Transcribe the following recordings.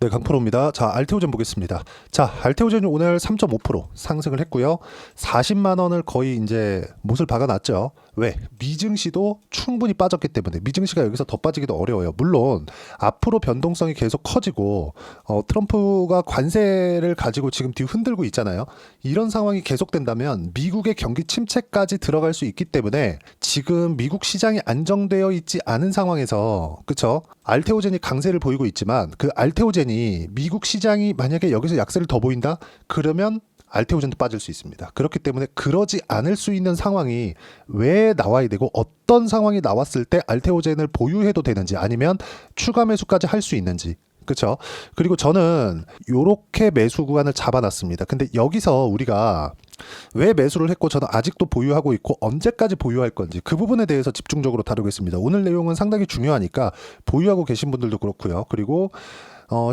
네, 강프로입니다. 자, 알테오젠 보겠습니다. 자, 알테오젠이 오늘 3.5% 상승을 했고요. 40만 원을 거의 이제 못을 박아놨죠. 왜? 미증시도 충분히 빠졌기 때문에 미증시가 여기서 더 빠지기도 어려워요. 물론 앞으로 변동성이 계속 커지고 트럼프가 관세를 가지고 지금 뒤 흔들고 있잖아요. 이런 상황이 계속된다면 미국의 경기 침체까지 들어갈 수 있기 때문에 지금 미국 시장이 안정되어 있지 않은 상황에서 그쵸? 알테오젠이 강세를 보이고 있지만 그 알테오젠이 미국 시장이 만약에 여기서 약세를 더 보인다? 그러면 알테오젠도 빠질 수 있습니다. 그렇기 때문에 그러지 않을 수 있는 상황이 왜 나와야 되고 어떤 상황이 나왔을 때 알테오젠을 보유해도 되는지 아니면 추가 매수까지 할 수 있는지 그렇죠? 그리고 저는 요렇게 매수 구간을 잡아놨습니다. 근데 여기서 우리가 왜 매수를 했고 저는 아직도 보유하고 있고 언제까지 보유할 건지 그 부분에 대해서 집중적으로 다루겠습니다. 오늘 내용은 상당히 중요하니까 보유하고 계신 분들도 그렇고요. 그리고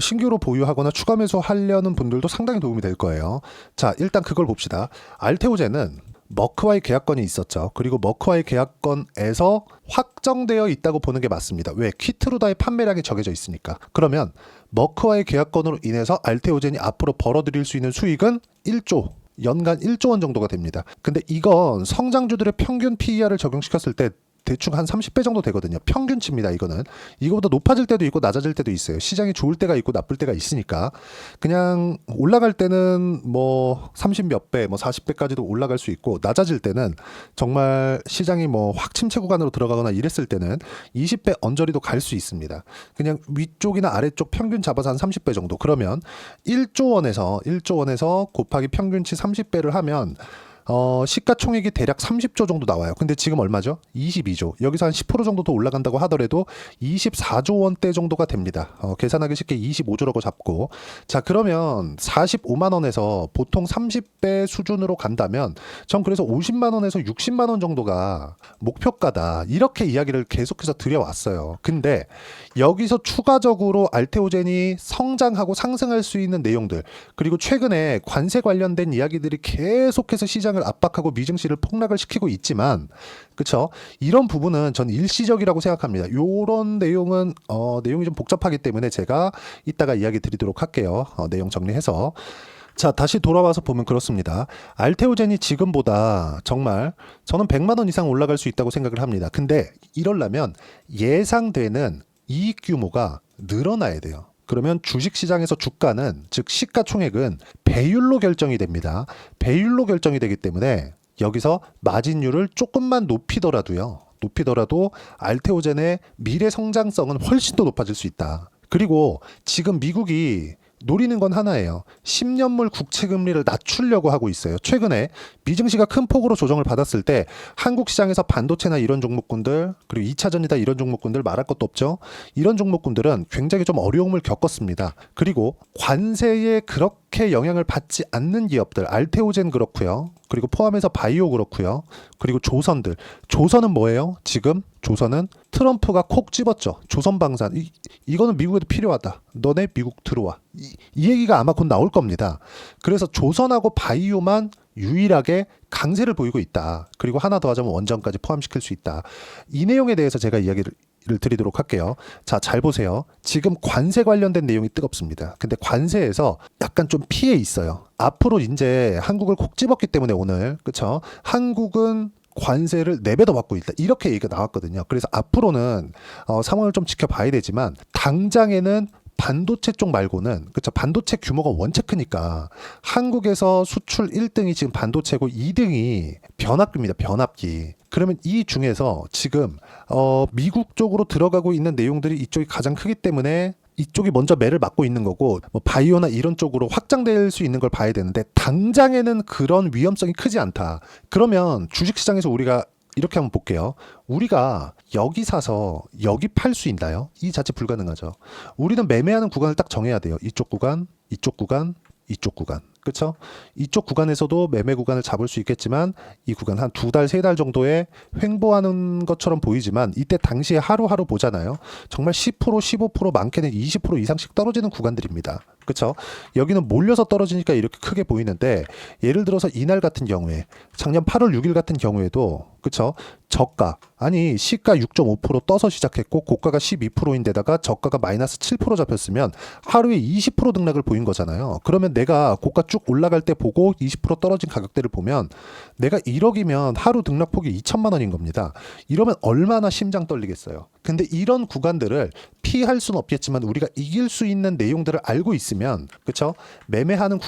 신규로 보유하거나 추가 매수하려는 분들도 상당히 도움이 될 거예요. 자, 일단 그걸 봅시다. 알테오젠은 머크와의 계약건이 있었죠. 그리고 머크와의 계약건에서 확정되어 있다고 보는 게 맞습니다. 왜? 퀴트루다의 판매량이 정해져 있으니까. 그러면 머크와의 계약건으로 인해서 알테오젠이 앞으로 벌어들일 수 있는 수익은 1조, 연간 1조 원 정도가 됩니다. 근데 이건 성장주들의 평균 PER을 적용시켰을 때 대충 한 30배 정도 되거든요. 평균치입니다. 이거는. 이거보다 높아질 때도 있고 낮아질 때도 있어요. 시장이 좋을 때가 있고 나쁠 때가 있으니까. 그냥 올라갈 때는 뭐 30몇 배, 뭐 40배까지도 올라갈 수 있고 낮아질 때는 정말 시장이 뭐 확 침체 구간으로 들어가거나 이랬을 때는 20배 언저리도 갈 수 있습니다. 그냥 위쪽이나 아래쪽 평균 잡아서 한 30배 정도. 그러면 1조 원에서 곱하기 평균치 30배를 하면 시가총액이 대략 30조 정도 나와요. 근데 지금 얼마죠? 22조. 여기서 한 10% 정도 더 올라간다고 하더라도 24조 원대 정도가 됩니다. 계산하기 쉽게 25조라고 잡고. 자, 그러면 45만 원에서 보통 30배 수준으로 간다면 전 그래서 50만 원에서 60만 원 정도가 목표가다. 이렇게 이야기를 계속해서 드려왔어요. 근데 여기서 추가적으로 알테오젠이 성장하고 상승할 수 있는 내용들 그리고 최근에 관세 관련된 이야기들이 계속해서 시장을 압박하고 미증시를 폭락을 시키고 있지만 그쵸? 이런 부분은 전 일시적이라고 생각합니다. 요런 내용은 내용이 좀 복잡하기 때문에 제가 이따가 이야기 드리도록 할게요. 내용 정리해서. 자, 다시 돌아와서 보면 그렇습니다. 알테오젠이 지금보다 정말 저는 100만 원 이상 올라갈 수 있다고 생각을 합니다. 근데 이러려면 예상되는 이익 규모가 늘어나야 돼요. 그러면 주식시장에서 주가는 즉 시가총액은 배율로 결정이 됩니다. 배율로 결정이 되기 때문에 여기서 마진율을 조금만 높이더라도 알테오젠의 미래 성장성은 훨씬 더 높아질 수 있다. 그리고 지금 미국이 노리는 건 하나예요. 10년물 국채 금리를 낮추려고 하고 있어요. 최근에 미증시가 큰 폭으로 조정을 받았을 때 한국 시장에서 반도체나 이런 종목군들 그리고 2차전이다 이런 종목군들 말할 것도 없죠. 이런 종목군들은 굉장히 좀 어려움을 겪었습니다. 그리고 관세에 그렇게 영향을 받지 않는 기업들 알테오젠 그렇고요. 그리고 포함해서 바이오 그렇고요. 그리고 조선은 뭐예요? 지금 조선은 트럼프가 콕 집었죠. 조선방산. 이거는 미국에도 필요하다. 너네 미국 들어와. 이 얘기가 아마 곧 나올 겁니다. 그래서 조선하고 바이오만 유일하게 강세를 보이고 있다. 그리고 하나 더 하자면 원전까지 포함시킬 수 있다. 이 내용에 대해서 제가 이야기를 드리도록 할게요. 자, 잘 보세요. 지금 관세 관련된 내용이 뜨겁습니다. 근데 관세에서 약간 좀 피해 있어요. 앞으로 이제 한국을 콕 집었기 때문에 오늘 그쵸? 한국은 관세를 4배 더 받고 있다. 이렇게 얘기가 나왔거든요. 그래서 앞으로는 상황을 좀 지켜봐야 되지만 당장에는 반도체 쪽 말고는 그쵸 반도체 규모가 원체 크니까 한국에서 수출 1등이 지금 반도체고 2등이 변압기입니다. 변압기. 그러면 이 중에서 지금 미국 쪽으로 들어가고 있는 내용들이 이쪽이 가장 크기 때문에 이쪽이 먼저 매를 맞고 있는 거고 뭐 바이오나 이런 쪽으로 확장될 수 있는 걸 봐야 되는데 당장에는 그런 위험성이 크지 않다. 그러면 주식시장에서 우리가 이렇게 한번 볼게요. 우리가 여기 사서 여기 팔 수 있나요? 이 자체 불가능하죠. 우리는 매매하는 구간을 딱 정해야 돼요. 이쪽 구간, 이쪽 구간, 이쪽 구간. 그렇죠? 이쪽 구간에서도 매매 구간을 잡을 수 있겠지만 이 구간 한 2달, 3달 정도에 횡보하는 것처럼 보이지만 이때 당시에 하루하루 보잖아요. 정말 10%, 15% 많게는 20% 이상씩 떨어지는 구간들입니다. 그쵸? 여기는 몰려서 떨어지니까 이렇게 크게 보이는데 예를 들어서 이날 같은 경우에 작년 8월 6일 같은 경우에도 그쵸? 저가 아니 시가 6.5% 떠서 시작했고 고가가 12%인데다가 저가가 마이너스 7% 잡혔으면 하루에 20% 등락을 보인 거잖아요. 그러면 내가 고가 쭉 올라갈 때 보고 20% 떨어진 가격대를 보면 내가 1억이면 하루 등락폭이 2천만 원인 겁니다. 이러면 얼마나 심장 떨리겠어요. 근데 이런 구간들을 피할 수는 없겠지만 우리가 이길 수 있는 내용들을 알고 있으면 그쵸? 매매하는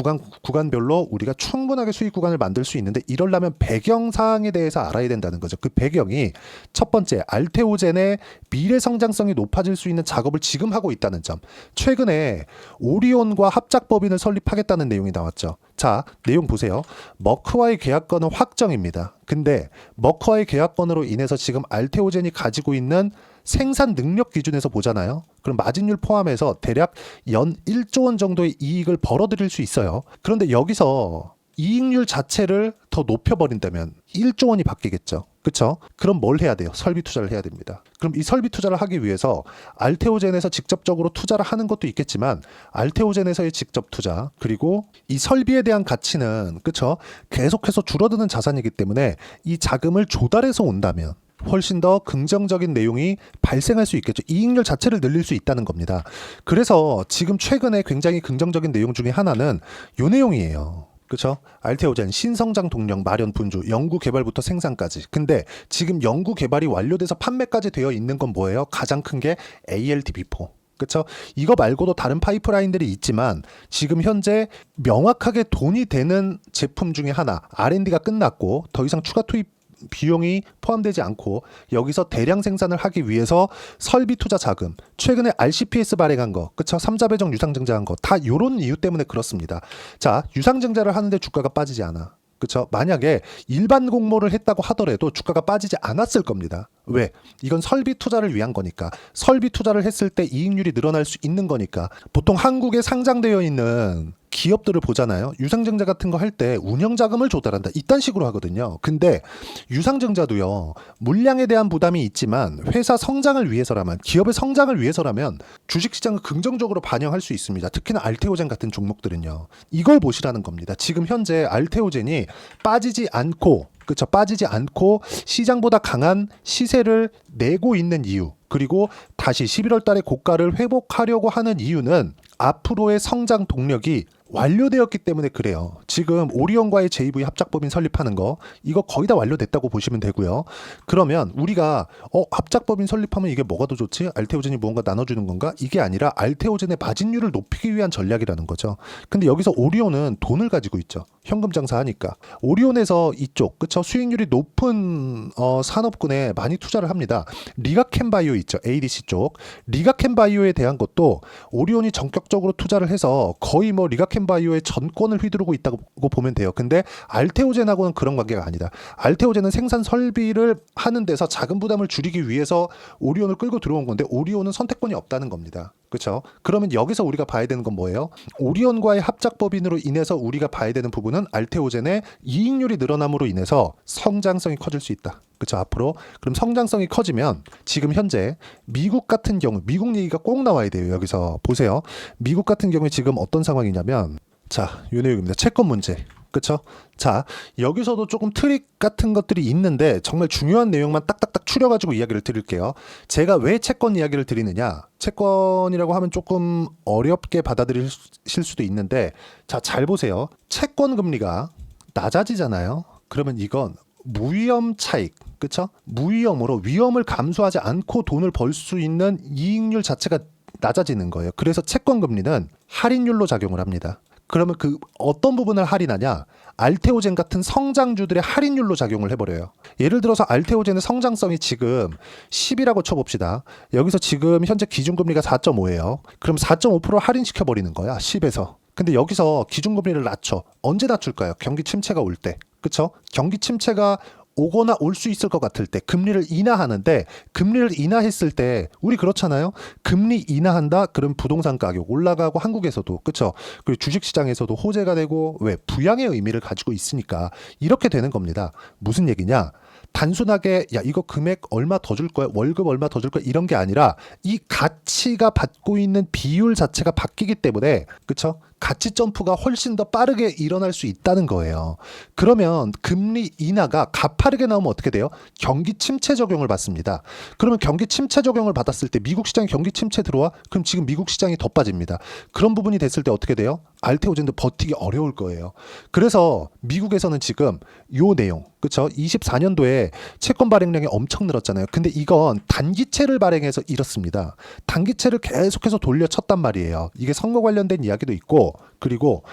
구간별로 우리가 충분하게 수익 구간을 만들 수 있는데 이러려면 배경 사항에 대해서 알아야 된다는 거죠. 그 배경이 첫 번째 알테오젠의 미래 성장성이 높아질 수 있는 작업을 지금 하고 있다는 점. 최근에 오리온과 합작법인을 설립하겠다는 내용이 나왔죠. 자, 내용 보세요. 머크와의 계약권은 확정입니다. 근데 머크와의 계약권으로 인해서 지금 알테오젠이 가지고 있는 생산 능력 기준에서 보잖아요. 그럼 마진율 포함해서 대략 연 1조 원 정도의 이익을 벌어들일 수 있어요. 그런데 여기서 이익률 자체를 더 높여버린다면 1조 원이 바뀌겠죠. 그쵸? 그럼 뭘 해야 돼요? 설비 투자를 해야 됩니다. 그럼 이 설비 투자를 하기 위해서 알테오젠에서 직접적으로 투자를 하는 것도 있겠지만 알테오젠에서의 직접 투자 그리고 이 설비에 대한 가치는 그쵸? 계속해서 줄어드는 자산이기 때문에 이 자금을 조달해서 온다면 훨씬 더 긍정적인 내용이 발생할 수 있겠죠. 이익률 자체를 늘릴 수 있다는 겁니다. 그래서 지금 최근에 굉장히 긍정적인 내용 중에 하나는 요 내용이에요. 그렇죠? 알테오젠 신성장 동력 마련 분주 연구 개발부터 생산까지. 근데 지금 연구 개발이 완료돼서 판매까지 되어 있는 건 뭐예요? 가장 큰 게 ALD-B4. 그렇죠? 이거 말고도 다른 파이프라인들이 있지만 지금 현재 명확하게 돈이 되는 제품 중에 하나 R&D가 끝났고 더 이상 추가 투입 비용이 포함되지 않고 여기서 대량 생산을 하기 위해서 설비 투자 자금 최근에 RCPS 발행한 거 그쵸? 3자 배정 유상증자한 거 다 이런 이유 때문에 그렇습니다. 자, 유상증자를 하는데 주가가 빠지지 않아. 그쵸? 만약에 일반 공모를 했다고 하더라도 주가가 빠지지 않았을 겁니다. 왜? 이건 설비 투자를 위한 거니까. 설비 투자를 했을 때 이익률이 늘어날 수 있는 거니까. 보통 한국에 상장되어 있는 기업들을 보잖아요. 유상증자 같은 거 할 때 운영자금을 조달한다. 이딴 식으로 하거든요. 근데 유상증자도요. 물량에 대한 부담이 있지만 회사 성장을 위해서라면 기업의 성장을 위해서라면 주식시장을 긍정적으로 반영할 수 있습니다. 특히나 알테오젠 같은 종목들은요. 이걸 보시라는 겁니다. 지금 현재 알테오젠이 빠지지 않고 그쵸? 빠지지 않고 시장보다 강한 시세를 내고 있는 이유 그리고 다시 11월 달에 고가를 회복하려고 하는 이유는 앞으로의 성장 동력이 완료되었기 때문에 그래요. 지금 오리온과의 JV 합작법인 설립하는 거 이거 거의 다 완료됐다고 보시면 되고요. 그러면 우리가 합작법인 설립하면 이게 뭐가 더 좋지? 알테오젠이 무언가 나눠주는 건가? 이게 아니라 알테오젠의 마진율을 높이기 위한 전략이라는 거죠. 근데 여기서 오리온은 돈을 가지고 있죠. 현금 장사하니까. 오리온에서 이쪽 그쵸? 수익률이 높은 산업군에 많이 투자를 합니다. 리가켄바이오 있죠. ADC 쪽. 리가켄바이오에 대한 것도 오리온이 전격적으로 투자를 해서 거의 뭐 리가켄바이오의 전권을 휘두르고 있다고 보면 돼요. 근데 알테오젠하고는 그런 관계가 아니다. 알테오젠은 생산 설비를 하는 데서 자금 부담을 줄이기 위해서 오리온을 끌고 들어온 건데 오리온은 선택권이 없다는 겁니다. 그렇죠? 그러면 여기서 우리가 봐야 되는 건 뭐예요? 오리온과의 합작법인으로 인해서 우리가 봐야 되는 부분은 알테오젠의 이익률이 늘어남으로 인해서 성장성이 커질 수 있다. 그렇죠? 앞으로 그럼 성장성이 커지면 지금 현재 미국 같은 경우 미국 얘기가 꼭 나와야 돼요. 여기서 보세요. 미국 같은 경우에 지금 어떤 상황이냐면 자, 요 내용입니다. 채권 문제. 그쵸? 자, 여기서도 조금 트릭 같은 것들이 있는데 정말 중요한 내용만 딱딱딱 추려가지고 이야기를 드릴게요. 제가 왜 채권 이야기를 드리느냐? 채권이라고 하면 조금 어렵게 받아들이실 수도 있는데 자, 잘 보세요. 채권 금리가 낮아지잖아요. 그러면 이건 무위험 차익, 그쵸? 무위험으로 위험을 감수하지 않고 돈을 벌 수 있는 이익률 자체가 낮아지는 거예요. 그래서 채권 금리는 할인율로 작용을 합니다. 그러면 그 어떤 부분을 할인하냐? 알테오젠 같은 성장주들의 할인율로 작용을 해버려요. 예를 들어서 알테오젠의 성장성이 지금 10이라고 쳐봅시다. 여기서 지금 현재 기준금리가 4.5예요. 그럼 4.5% 할인시켜버리는 거야. 10에서. 근데 여기서 기준금리를 낮춰. 언제 낮출까요? 경기 침체가 올 때. 그쵸? 경기 침체가 오거나 올 수 있을 것 같을 때 금리를 인하하는데, 금리를 인하했을 때 우리 그렇잖아요. 금리 인하한다 그럼 부동산 가격 올라가고, 한국에서도 그렇죠. 그리고 주식시장에서도 호재가 되고, 왜 부양의 의미를 가지고 있으니까 이렇게 되는 겁니다. 무슨 얘기냐? 단순하게 야 이거 금액 얼마 더 줄 거야, 월급 얼마 더 줄 거야, 이런 게 아니라 이 가치가 받고 있는 비율 자체가 바뀌기 때문에, 그쵸? 가치 점프가 훨씬 더 빠르게 일어날 수 있다는 거예요. 그러면 금리 인하가 가파르게 나오면 어떻게 돼요? 경기 침체 적용을 받습니다. 그러면 경기 침체 적용을 받았을 때 미국 시장이 경기 침체 들어와? 그럼 지금 미국 시장이 더 빠집니다. 그런 부분이 됐을 때 어떻게 돼요? 알테오젠도 버티기 어려울 거예요. 그래서 미국에서는 지금 요 내용, 그쵸? 24년도에 채권 발행량이 엄청 늘었잖아요. 근데 이건 단기채를 발행해서 이렇습니다. 단기채를 계속해서 돌려쳤단 말이에요. 이게 선거 관련된 이야기도 있고, 그리고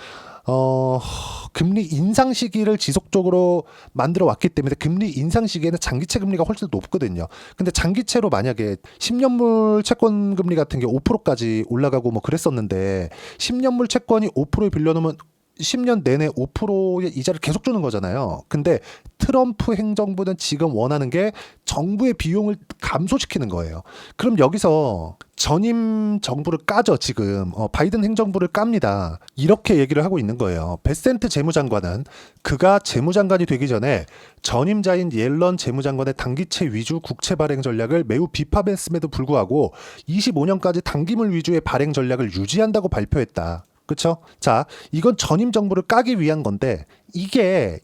금리 인상 시기를 지속적으로 만들어 왔기 때문에 금리 인상 시기에는 장기채 금리가 훨씬 더 높거든요. 근데 장기채로 만약에 10년물 채권 금리 같은 게 5%까지 올라가고 뭐 그랬었는데, 10년물 채권이 5%에 빌려놓으면 10년 내내 5%의 이자를 계속 주는 거잖아요. 근데 트럼프 행정부는 지금 원하는 게 정부의 비용을 감소시키는 거예요. 그럼 여기서 전임 정부를 까죠. 지금 바이든 행정부를 깝니다. 이렇게 얘기를 하고 있는 거예요. 베센트 재무장관은 그가 재무장관이 되기 전에 전임자인 옐런 재무장관의 단기채 위주 국채 발행 전략을 매우 비판했음에도 불구하고 25년까지 단기물 위주의 발행 전략을 유지한다고 발표했다. 그렇죠? 자, 이건 전임 정부를 까기 위한 건데, 이게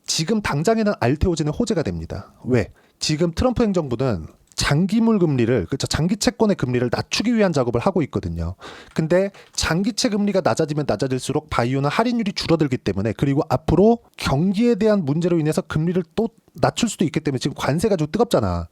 지금 당장에는 알테오젠의 호재가 됩니다. 왜? 지금 트럼프 행정부는 장기물 금리를, 그렇죠? 장기 채권의 금리를 낮추기 위한 작업을 하고 있거든요. 근데 장기채 금리가 낮아지면 낮아질수록 바이오는 할인율이 줄어들기 때문에, 그리고 앞으로 경기에 대한 문제로 인해서 금리를 또 낮출 수도 있기 때문에 지금 관세가 좀 뜨겁잖아.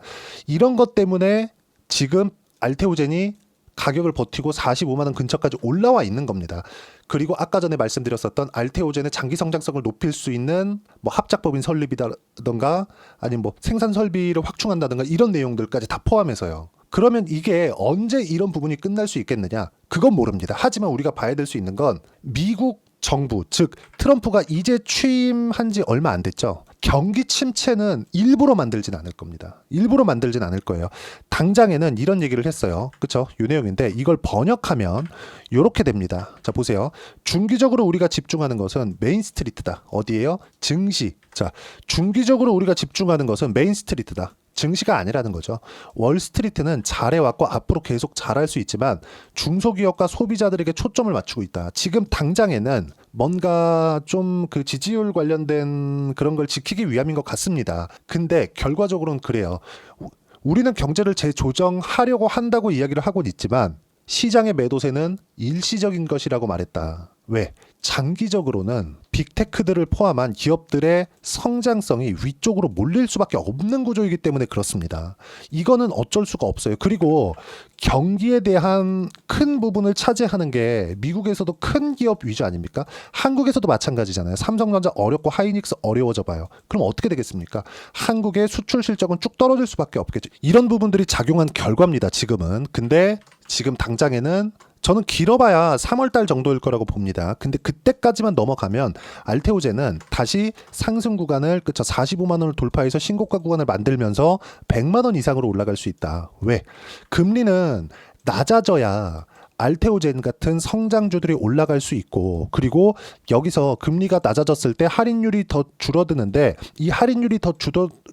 이런 것 때문에 지금 알테오젠이 가격을 버티고 45만 원 근처까지 올라와 있는 겁니다. 그리고 아까 전에 말씀드렸었던 알테오젠의 장기 성장성을 높일 수 있는 뭐 합작법인 설립이라던가 아니면 뭐 생산 설비를 확충한다던가 이런 내용들까지 다 포함해서요. 그러면 이게 언제 이런 부분이 끝날 수 있겠느냐? 그건 모릅니다. 하지만 우리가 봐야 될 수 있는 건 미국 정부, 즉 트럼프가 이제 취임한 지 얼마 안 됐죠. 경기 침체는 일부러 만들진 않을 겁니다. 일부러 만들진 않을 거예요. 당장에는 이런 얘기를 했어요. 그렇죠? 이 내용인데 이걸 번역하면 이렇게 됩니다. 자, 보세요. 중기적으로 우리가 집중하는 것은 메인스트리트다. 어디예요? 증시. 자, 중기적으로 우리가 집중하는 것은 메인스트리트다. 증시가 아니라는 거죠. 월스트리트는 잘해왔고 앞으로 계속 잘할 수 있지만 중소기업과 소비자들에게 초점을 맞추고 있다. 지금 당장에는 뭔가 좀 그 지지율 관련된 그런 걸 지키기 위함인 것 같습니다. 근데 결과적으로는 그래요. 우리는 경제를 재조정하려고 한다고 이야기를 하고는 있지만 시장의 매도세는 일시적인 것이라고 말했다. 왜? 장기적으로는 빅테크들을 포함한 기업들의 성장성이 위쪽으로 몰릴 수밖에 없는 구조이기 때문에 그렇습니다. 이거는 어쩔 수가 없어요. 그리고 경기에 대한 큰 부분을 차지하는 게 미국에서도 큰 기업 위주 아닙니까? 한국에서도 마찬가지잖아요. 삼성전자 어렵고 하이닉스 어려워져 봐요. 그럼 어떻게 되겠습니까? 한국의 수출 실적은 쭉 떨어질 수밖에 없겠죠. 이런 부분들이 작용한 결과입니다. 지금은. 근데 지금 당장에는 저는 길어봐야 3월달 정도일 거라고 봅니다. 근데 그때까지만 넘어가면 알테오젠은 다시 상승 구간을, 그쵸, 45만 원을 돌파해서 신고가 구간을 만들면서 100만 원 이상으로 올라갈 수 있다. 왜? 금리는 낮아져야 알테오젠 같은 성장주들이 올라갈 수 있고, 그리고 여기서 금리가 낮아졌을 때 할인율이 더 줄어드는데, 이 할인율이 더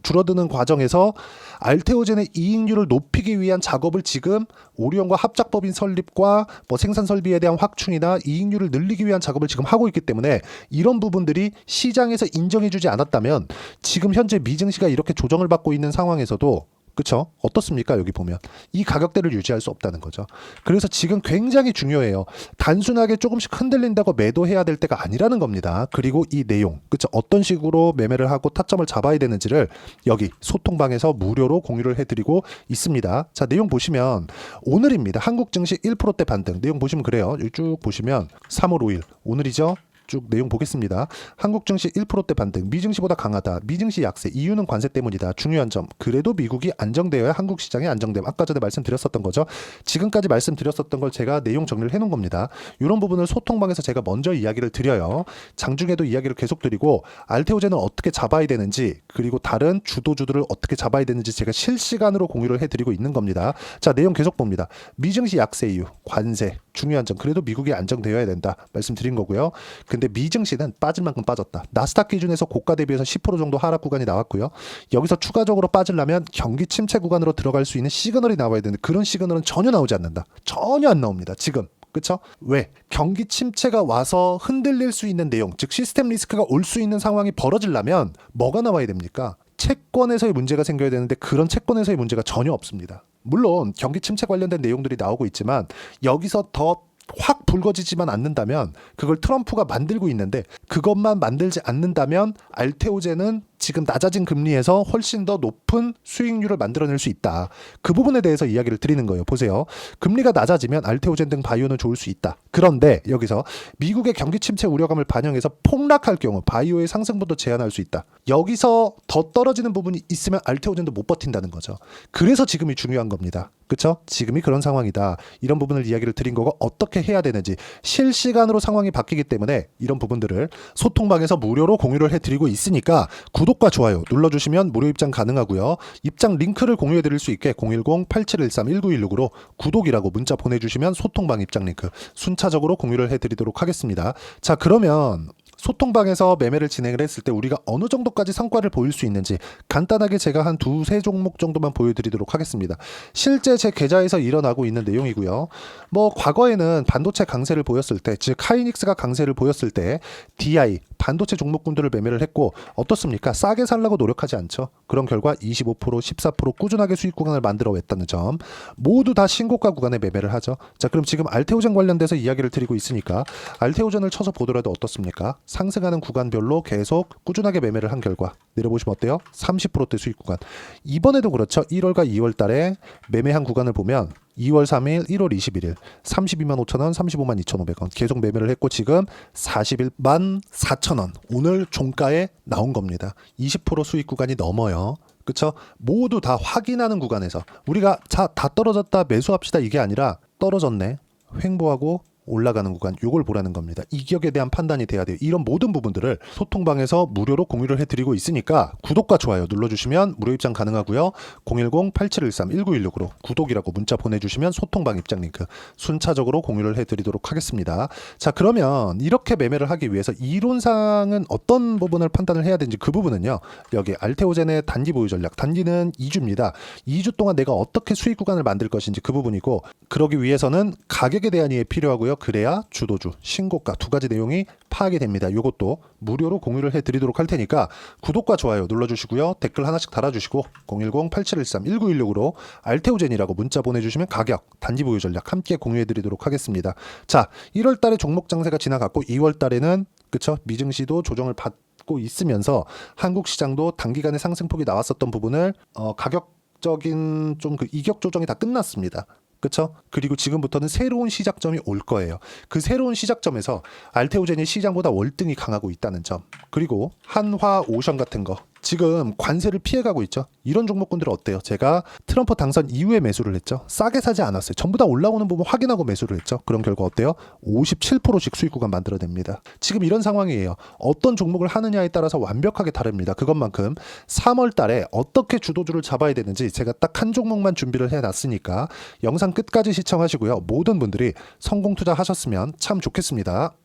줄어드는 과정에서 알테오젠의 이익률을 높이기 위한 작업을 지금 오리온과 합작법인 설립과 뭐 생산 설비에 대한 확충이나 이익률을 늘리기 위한 작업을 지금 하고 있기 때문에 이런 부분들이 시장에서 인정해주지 않았다면 지금 현재 미증시가 이렇게 조정을 받고 있는 상황에서도, 그쵸? 어떻습니까? 여기 보면 이 가격대를 유지할 수 없다는 거죠. 그래서 지금 굉장히 중요해요. 단순하게 조금씩 흔들린다고 매도해야 될 때가 아니라는 겁니다. 그리고 이 내용, 그쵸? 어떤 식으로 매매를 하고 타점을 잡아야 되는지를 여기 소통방에서 무료로 공유를 해드리고 있습니다. 자, 내용 보시면 오늘입니다. 한국 증시 1%대 반등. 내용 보시면 그래요. 쭉 보시면 3월 5일 오늘이죠. 쭉 내용 보겠습니다. 한국 증시 1%대 반등, 미증시보다 강하다, 미증시 약세, 이유는 관세 때문이다. 중요한 점, 그래도 미국이 안정되어야 한국 시장이 안정됨. 아까 전에 말씀드렸었던 거죠. 지금까지 말씀드렸었던 걸 제가 내용 정리를 해놓은 겁니다. 이런 부분을 소통방에서 제가 먼저 이야기를 드려요. 장중에도 이야기를 계속 드리고 알테오젠을 어떻게 잡아야 되는지, 그리고 다른 주도주들을 어떻게 잡아야 되는지 제가 실시간으로 공유를 해드리고 있는 겁니다. 자, 내용 계속 봅니다. 미증시 약세 이유, 관세, 중요한 점, 그래도 미국이 안정되어야 된다 말씀드린 거고요. 근데 미증시는 빠질 만큼 빠졌다. 나스닥 기준에서 고가 대비해서 10% 정도 하락 구간이 나왔고요. 여기서 추가적으로 빠지려면 경기 침체 구간으로 들어갈 수 있는 시그널이 나와야 되는데 그런 시그널은 전혀 나오지 않는다. 전혀 안 나옵니다. 지금. 그렇죠? 왜? 경기 침체가 와서 흔들릴 수 있는 내용, 즉 시스템 리스크가 올 수 있는 상황이 벌어지려면 뭐가 나와야 됩니까? 채권에서의 문제가 생겨야 되는데 그런 채권에서의 문제가 전혀 없습니다. 물론 경기 침체 관련된 내용들이 나오고 있지만 여기서 더 확 불거지지만 않는다면, 그걸 트럼프가 만들고 있는데 그것만 만들지 않는다면 알테오젠은 지금 낮아진 금리에서 훨씬 더 높은 수익률을 만들어낼 수 있다. 그 부분에 대해서 이야기를 드리는 거예요. 보세요. 금리가 낮아지면 알테오젠 등 바이오는 좋을 수 있다. 그런데 여기서 미국의 경기 침체 우려감을 반영해서 폭락할 경우 바이오의 상승분도 제한할 수 있다. 여기서 더 떨어지는 부분이 있으면 알테오젠도 못 버틴다는 거죠. 그래서 지금이 중요한 겁니다. 그렇죠? 지금이 그런 상황이다. 이런 부분을 이야기를 드린 거고 어떻게 해야 되는지 실시간으로 상황이 바뀌기 때문에 이런 부분들을 소통방에서 무료로 공유를 해드리고 있으니까 구독과 좋아요 눌러주시면 무료 입장 가능하고요. 입장 링크를 공유해드릴 수 있게 010-8713-1916으로 구독이라고 문자 보내주시면 소통방 입장 링크 순차적으로 공유를 해드리도록 하겠습니다. 자, 그러면 소통방에서 매매를 진행을 했을 때 우리가 어느 정도까지 성과를 보일 수 있는지 간단하게 제가 한 두세 종목 정도만 보여드리도록 하겠습니다. 실제 제 계좌에서 일어나고 있는 내용이고요. 뭐 과거에는 반도체 강세를 보였을 때, 즉 하이닉스가 강세를 보였을 때 DI 반도체 종목군들을 매매를 했고 어떻습니까? 싸게 살라고 노력하지 않죠. 그런 결과 25%, 14% 꾸준하게 수익 구간을 만들어 왔다는 점, 모두 다 신고가 구간에 매매를 하죠. 자, 그럼 지금 알테오젠 관련돼서 이야기를 드리고 있으니까 알테오젠을 쳐서 보더라도 어떻습니까? 상승하는 구간별로 계속 꾸준하게 매매를 한 결과 내려보시면 어때요? 30%대 수익 구간. 이번에도 그렇죠. 1월과 2월 달에 매매한 구간을 보면 2월 3일, 1월 21일 32만 5천원, 35만 2,500원 계속 매매를 했고 지금 41만 4천원 오늘 종가에 나온 겁니다. 20% 수익 구간이 넘어요. 그쵸? 모두 다 확인하는 구간에서 우리가 자, 다 떨어졌다 매수합시다 이게 아니라 떨어졌네 횡보하고 올라가는 구간, 요걸 보라는 겁니다. 이격에 대한 판단이 돼야 돼요. 이런 모든 부분들을 소통방에서 무료로 공유를 해드리고 있으니까 구독과 좋아요 눌러주시면 무료 입장 가능하고요. 010-8713-1916으로 구독이라고 문자 보내주시면 소통방 입장 링크 순차적으로 공유를 해드리도록 하겠습니다. 자, 그러면 이렇게 매매를 하기 위해서 이론상은 어떤 부분을 판단을 해야 되는지, 그 부분은요. 여기 알테오젠의 단기 보유 전략, 단기는 2주입니다. 2주 동안 내가 어떻게 수익 구간을 만들 것인지 그 부분이고, 그러기 위해서는 가격에 대한 이해 필요하고요. 그래야 주도주, 신고가 두 가지 내용이 파악이 됩니다. 이것도 무료로 공유를 해드리도록 할 테니까 구독과 좋아요 눌러주시고요. 댓글 하나씩 달아주시고 010-8713-1916으로 알테오젠이라고 문자 보내주시면 가격, 단기 보유 전략 함께 공유해드리도록 하겠습니다. 자, 1월 달에 종목 장세가 지나갔고 2월 달에는 그쵸? 미증시도 조정을 받고 있으면서 한국 시장도 단기간에 상승폭이 나왔었던 부분을 가격적인 좀 그 이격 조정이 다 끝났습니다. 그렇죠? 그리고 지금부터는 새로운 시작점이 올 거예요. 그 새로운 시작점에서 알테오젠이 시장보다 월등히 강하고 있다는 점, 그리고 한화 오션 같은 거 지금 관세를 피해가고 있죠. 이런 종목군들은 어때요? 제가 트럼프 당선 이후에 매수를 했죠. 싸게 사지 않았어요. 전부 다 올라오는 부분 확인하고 매수를 했죠. 그런 결과 어때요? 57%씩 수익 구간 만들어냅니다. 지금 이런 상황이에요. 어떤 종목을 하느냐에 따라서 완벽하게 다릅니다. 그것만큼 3월 달에 어떻게 주도주를 잡아야 되는지 제가 딱 한 종목만 준비를 해놨으니까 영상 끝까지 시청하시고요. 모든 분들이 성공 투자하셨으면 참 좋겠습니다.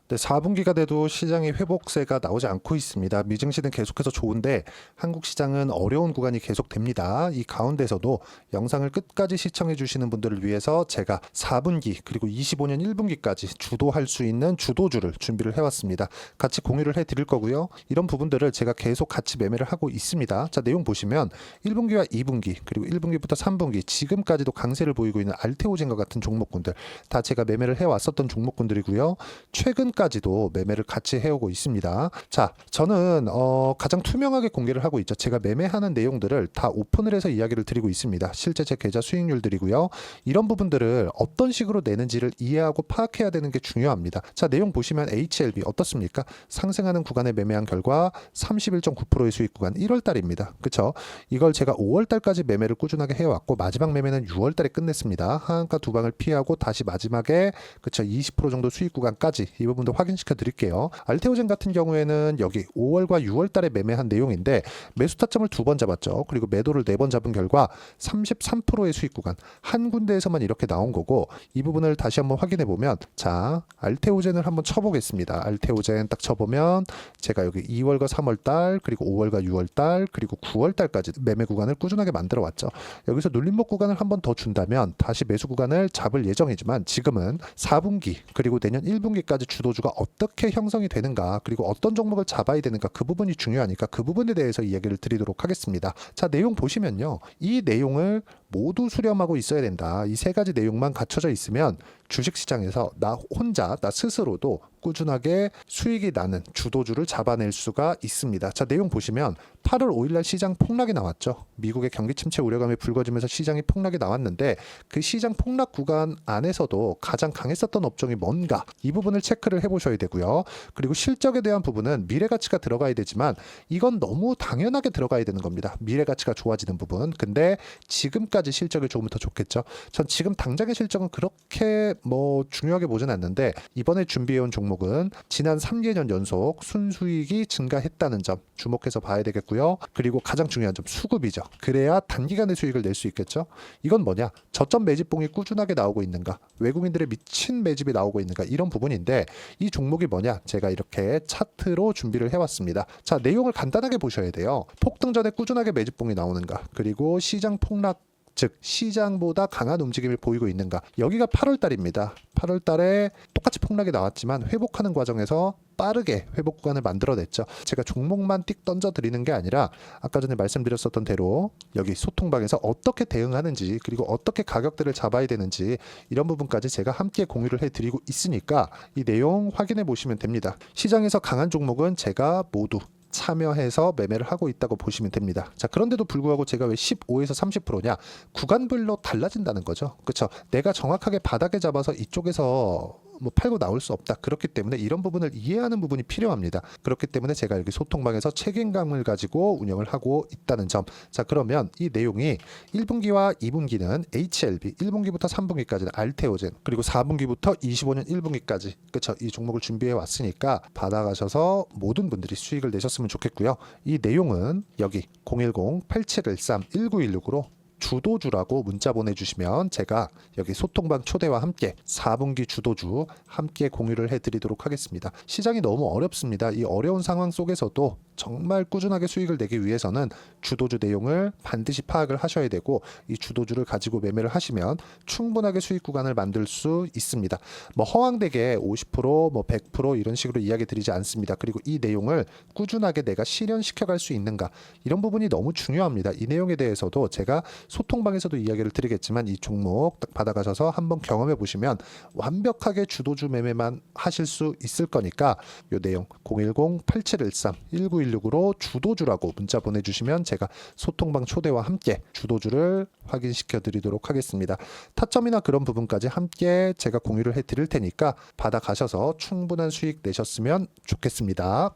네, 4분기가 돼도 시장의 회복세가 나오지 않고 있습니다. 미증시는 계속해서 좋은데 한국 시장은 어려운 구간이 계속됩니다. 이 가운데서도 영상을 끝까지 시청해 주시는 분들을 위해서 제가 4분기 그리고 25년 1분기까지 주도할 수 있는 주도주를 준비를 해왔습니다. 같이 공유를 해드릴 거고요. 이런 부분들을 제가 계속 같이 매매를 하고 있습니다. 자, 내용 보시면 1분기와 2분기 그리고 1분기부터 3분기 지금까지도 강세를 보이고 있는 알테오젠과 같은 종목군들 다 제가 매매를 해왔었던 종목군들이고요. 최근 최근까지도 매매를 같이 해오고 있습니다. 자, 저는 가장 투명하게 공개를 하고 있죠. 제가 매매하는 내용들을 다 오픈을 해서 이야기를 드리고 있습니다. 실제 제 계좌 수익률들이고요. 이런 부분들을 어떤 식으로 내는지를 이해하고 파악해야 되는 게 중요합니다. 자, 내용 보시면 HLB 어떻습니까? 상승하는 구간에 매매한 결과 31.9%의 수익 구간 1월 달입니다. 그쵸? 이걸 제가 5월 달까지 매매를 꾸준하게 해왔고 마지막 매매는 6월 달에 끝냈습니다. 하한가 두 방을 피하고 다시 마지막에 그쵸 20% 정도 수익 구간까지 이 부분도 확인시켜 드릴게요. 알테오젠 같은 경우에는 여기 5월과 6월 달에 매매한 내용인데 매수 타점을 2번 잡았죠. 그리고 매도를 4번 잡은 결과 33%의 수익 구간 한 군데에서만 이렇게 나온 거고 이 부분을 다시 한번 확인해 보면 자 알테오젠을 한번 쳐보겠습니다. 알테오젠 딱 쳐보면 제가 여기 2월과 3월 달 그리고 5월과 6월 달 그리고 9월 달까지 매매 구간을 꾸준하게 만들어 왔죠. 여기서 눌림목 구간을 한번 더 준다면 다시 매수 구간을 잡을 예정이지만 지금은 4분기 그리고 내년 1분기까지 주도주가 어떻게 형성이 되는가 그리고 어떤 종목을 잡아야 되는가 그 부분이 중요하니까 그 부분에 대해서 이야기를 드리도록 하겠습니다. 자, 내용 보시면요. 이 내용을 모두 수렴하고 있어야 된다. 이 세 가지 내용만 갖춰져 있으면 주식시장에서 나 혼자 나 스스로도 꾸준하게 수익이 나는 주도주를 잡아낼 수가 있습니다. 자, 내용 보시면 8월 5일날 시장 폭락이 나왔죠. 미국의 경기 침체 우려감이 불거지면서 시장이 폭락이 나왔는데 그 시장 폭락 구간 안에서도 가장 강했었던 업종이 뭔가 이 부분을 체크를 해보셔야 되고요. 그리고 실적에 대한 부분은 미래가치가 들어가야 되지만 이건 너무 당연하게 들어가야 되는 겁니다. 미래가치가 좋아지는 부분. 근데 지금까지 실적이 조금 더 좋겠죠. 전 지금 당장의 실적은 그렇게 중요하게 보진 않는데 이번에 준비해온 종목은 지난 3개년 연속 순수익이 증가했다는 점 주목해서 봐야 되겠고요. 그리고 가장 중요한 점 수급이죠. 그래야 단기간에 수익을 낼 수 있겠죠. 이건 뭐냐? 저점 매집봉이 꾸준하게 나오고 있는가? 외국인들의 미친 매집이 나오고 있는가? 이런 부분인데 이 종목이 뭐냐? 제가 이렇게 차트로 준비를 해왔습니다. 자, 내용을 간단하게 보셔야 돼요. 폭등 전에 꾸준하게 매집봉이 나오는가? 그리고 시장 폭락 즉 시장보다 강한 움직임을 보이고 있는가. 여기가 8월 달입니다. 8월 달에 똑같이 폭락이 나왔지만 회복하는 과정에서 빠르게 회복 구간을 만들어냈죠. 제가 종목만 띡 던져 드리는 게 아니라 아까 전에 말씀드렸었던 대로 여기 소통방에서 어떻게 대응하는지 그리고 어떻게 가격대를 잡아야 되는지 이런 부분까지 제가 함께 공유를 해드리고 있으니까 이 내용 확인해 보시면 됩니다. 시장에서 강한 종목은 제가 모두 참여해서 매매를 하고 있다고 보시면 됩니다. 자, 그런데도 불구하고 제가 왜 15에서 30%냐? 구간별로 달라진다는 거죠. 그렇죠? 내가 정확하게 바닥에 잡아서 이쪽에서 팔고 나올 수 없다. 그렇기 때문에 이런 부분을 이해하는 부분이 필요합니다. 그렇기 때문에 제가 여기 소통방에서 책임감을 가지고 운영을 하고 있다는 점. 자, 그러면 이 내용이 1분기와 2분기는 HLB, 1분기부터 3분기까지는 알테오젠, 그리고 4분기부터 25년 1분기까지 그렇죠. 이 종목을 준비해 왔으니까 받아가셔서 모든 분들이 수익을 내셨으면 좋겠고요. 이 내용은 여기 010-8713-1916으로 주도주라고 문자 보내주시면 제가 여기 소통방 초대와 함께 4분기 주도주 함께 공유를 해드리도록 하겠습니다. 시장이 너무 어렵습니다. 이 어려운 상황 속에서도 정말 꾸준하게 수익을 내기 위해서는 주도주 내용을 반드시 파악을 하셔야 되고 이 주도주를 가지고 매매를 하시면 충분하게 수익 구간을 만들 수 있습니다. 허황되게 50%, 100% 이런 식으로 이야기 드리지 않습니다. 그리고 이 내용을 꾸준하게 내가 실현시켜 갈 수 있는가 이런 부분이 너무 중요합니다. 이 내용에 대해서도 제가 소통방에서도 이야기를 드리겠지만 이 종목 딱 받아가셔서 한번 경험해 보시면 완벽하게 주도주 매매만 하실 수 있을 거니까 이 내용 010-8713-1916으로 주도주라고 문자 보내주시면 제가 소통방 초대와 함께 주도주를 확인시켜 드리도록 하겠습니다. 타점이나 그런 부분까지 함께 제가 공유를 해 드릴 테니까 받아가셔서 충분한 수익 내셨으면 좋겠습니다.